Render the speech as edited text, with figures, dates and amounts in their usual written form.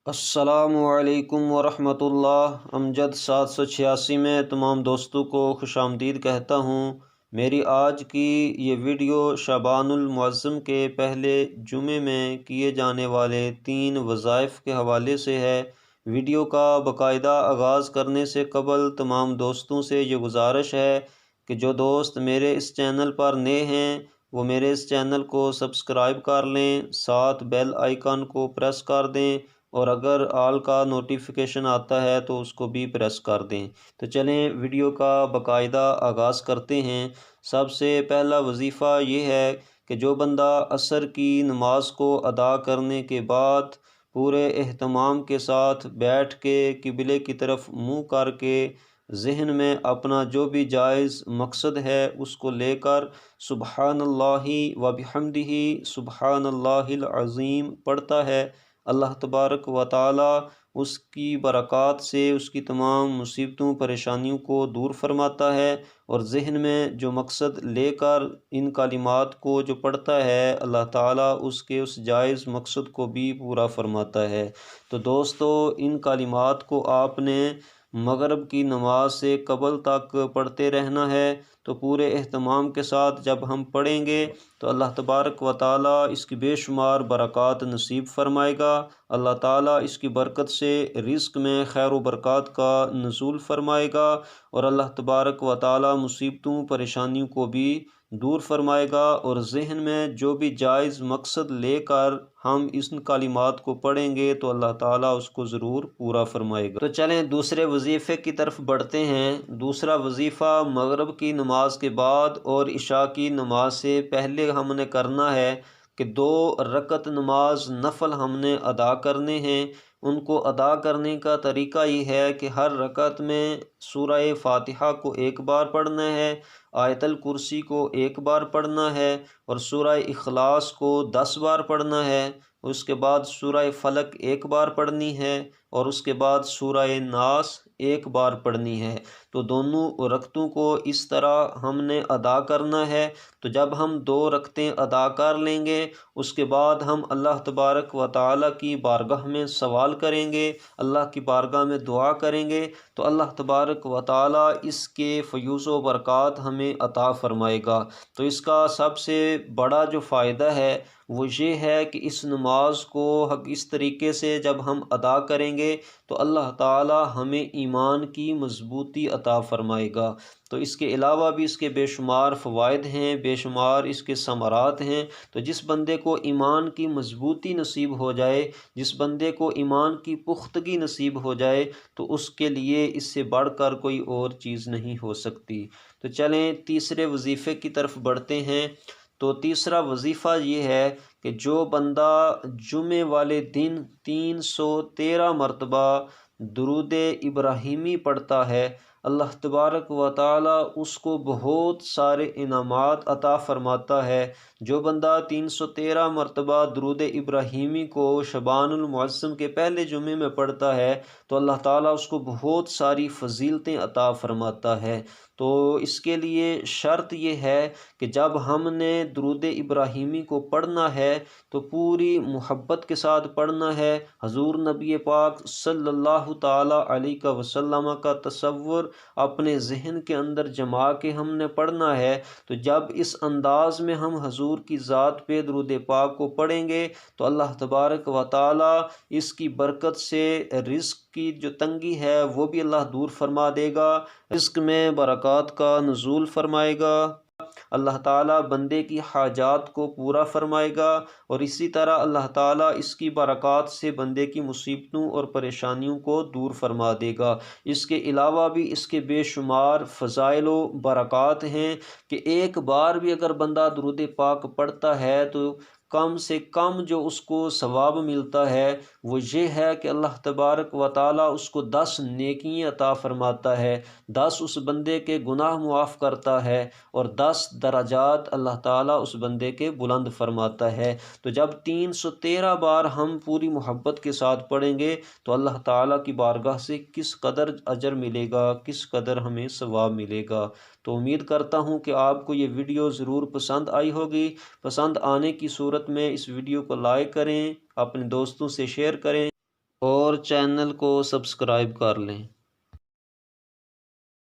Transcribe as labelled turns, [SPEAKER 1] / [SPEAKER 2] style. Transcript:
[SPEAKER 1] السلام علیکم ورحمۃ اللہ۔ امجد 786 میں تمام دوستوں کو خوش آمدید کہتا ہوں۔ میری آج کی یہ ویڈیو شعبان المعظم کے پہلے جمعے میں کیے جانے والے 3 وظائف کے حوالے سے ہے۔ ویڈیو کا باقاعدہ آغاز کرنے سے قبل تمام دوستوں سے یہ گزارش ہے کہ جو دوست میرے اس چینل پر نئے ہیں وہ میرے اس چینل کو سبسکرائب کر لیں، ساتھ بیل آئیکن کو پریس کر دیں، اور اگر آل کا نوٹیفیکیشن آتا ہے تو اس کو بھی پریس کر دیں۔ تو چلیں ویڈیو کا باقاعدہ آغاز کرتے ہیں۔ سب سے پہلا وظیفہ یہ ہے کہ جو بندہ عصر کی نماز کو ادا کرنے کے بعد پورے اہتمام کے ساتھ بیٹھ کے قبلے کی طرف منہ کر کے ذہن میں اپنا جو بھی جائز مقصد ہے اس کو لے کر سبحان اللہ و بحمدہ سبحان اللہ العظیم پڑھتا ہے، اللہ تبارک و تعالی اس کی برکات سے اس کی تمام مصیبتوں پریشانیوں کو دور فرماتا ہے، اور ذہن میں جو مقصد لے کر ان کلمات کو جو پڑھتا ہے اللہ تعالیٰ اس کے اس جائز مقصد کو بھی پورا فرماتا ہے۔ تو دوستو، ان کلمات کو آپ نے مغرب کی نماز سے قبل تک پڑھتے رہنا ہے۔ تو پورے اہتمام کے ساتھ جب ہم پڑھیں گے تو اللہ تبارک و تعالیٰ اس کی بے شمار برکات نصیب فرمائے گا۔ اللہ تعالیٰ اس کی برکت سے رزق میں خیر و برکات کا نزول فرمائے گا، اور اللہ تبارک و تعالیٰ مصیبتوں پریشانیوں کو بھی دور فرمائے گا، اور ذہن میں جو بھی جائز مقصد لے کر ہم اس کلمات کو پڑھیں گے تو اللہ تعالیٰ اس کو ضرور پورا فرمائے گا۔ تو چلیں دوسرے وظیفے کی طرف بڑھتے ہیں۔ دوسرا وظیفہ مغرب کی نماز کے بعد اور عشاء کی نماز سے پہلے ہم نے کرنا ہے کہ 2 رکعت نماز نفل ہم نے ادا کرنے ہیں۔ ان کو ادا کرنے کا طریقہ یہ ہے کہ ہر رکعت میں سورہ فاتحہ کو 1 بار پڑھنا ہے، آیت الکرسی کو 1 بار پڑھنا ہے، اور سورہ اخلاص کو 10 بار پڑھنا ہے۔ اس کے بعد سورہ فلق 1 بار پڑھنی ہے، اور اس کے بعد سورہ ناس 1 بار پڑھنی ہے۔ تو دونوں رکعتوں کو اس طرح ہم نے ادا کرنا ہے۔ تو جب ہم 2 رکعتیں ادا کر لیں گے اس کے بعد ہم اللہ تبارک و تعالیٰ کی بارگاہ میں سوال کریں گے، اللہ کی بارگاہ میں دعا کریں گے، تو اللہ تبارک و تعالیٰ اس کے فیوض و برکات ہمیں عطا فرمائے گا۔ تو اس کا سب سے بڑا جو فائدہ ہے وہ یہ ہے کہ اس نماز کو اس طریقے سے جب ہم ادا کریں گے تو اللہ تعالیٰ ہمیں ایمان کی مضبوطی عطا فرمائے گا۔ تو اس کے علاوہ بھی اس کے بے شمار فوائد ہیں، بے شمار اس کے ثمرات ہیں۔ تو جس بندے کو ایمان کی مضبوطی نصیب ہو جائے، جس بندے کو ایمان کی پختگی نصیب ہو جائے، تو اس کے لیے اس سے بڑھ کر کوئی اور چیز نہیں ہو سکتی۔ تو چلیں تیسرے وظیفے کی طرف بڑھتے ہیں۔ تو تیسرا وظیفہ یہ ہے کہ جو بندہ جمعے والے دن 313 مرتبہ درود ابراہیمی پڑھتا ہے، اللہ تبارک و تعالیٰ اس کو بہت سارے انعامات عطا فرماتا ہے۔ جو بندہ 313 مرتبہ درود ابراہیمی کو شعبان المعظم کے پہلے جمعے میں پڑھتا ہے تو اللہ تعالیٰ اس کو بہت ساری فضیلتیں عطا فرماتا ہے۔ تو اس کے لیے شرط یہ ہے کہ جب ہم نے درود ابراہیمی کو پڑھنا ہے تو پوری محبت کے ساتھ پڑھنا ہے، حضور نبی پاک صلی اللہ تعالیٰ علیہ وسلم کا تصور اپنے ذہن کے اندر جما کے ہم نے پڑھنا ہے۔ تو جب اس انداز میں ہم حضور کی ذات پہ درود پاک کو پڑھیں گے تو اللہ تبارک و تعالیٰ اس کی برکت سے رزق کی جو تنگی ہے وہ بھی اللہ دور فرما دے گا، رزق میں برکات کا نزول فرمائے گا، اللہ تعالیٰ بندے کی حاجات کو پورا فرمائے گا، اور اسی طرح اللہ تعالیٰ اس کی برکات سے بندے کی مصیبتوں اور پریشانیوں کو دور فرما دے گا۔ اس کے علاوہ بھی اس کے بے شمار فضائل و برکات ہیں کہ ایک بار بھی اگر بندہ درود پاک پڑھتا ہے تو کم سے کم جو اس کو ثواب ملتا ہے وہ یہ ہے کہ اللہ تبارک و تعالیٰ اس کو 10 نیکیاں عطا فرماتا ہے، 10 اس بندے کے گناہ معاف کرتا ہے، اور 10 درجات اللہ تعالیٰ اس بندے کے بلند فرماتا ہے۔ تو جب 313 بار ہم پوری محبت کے ساتھ پڑھیں گے تو اللہ تعالیٰ کی بارگاہ سے کس قدر اجر ملے گا، کس قدر ہمیں ثواب ملے گا۔ تو امید کرتا ہوں کہ آپ کو یہ ویڈیو ضرور پسند آئی ہوگی۔ پسند آنے کی صورت میں اس ویڈیو کو لائک کریں، اپنے دوستوں سے شیئر کریں۔ اور چینل کو سبسکرائب کر لیں۔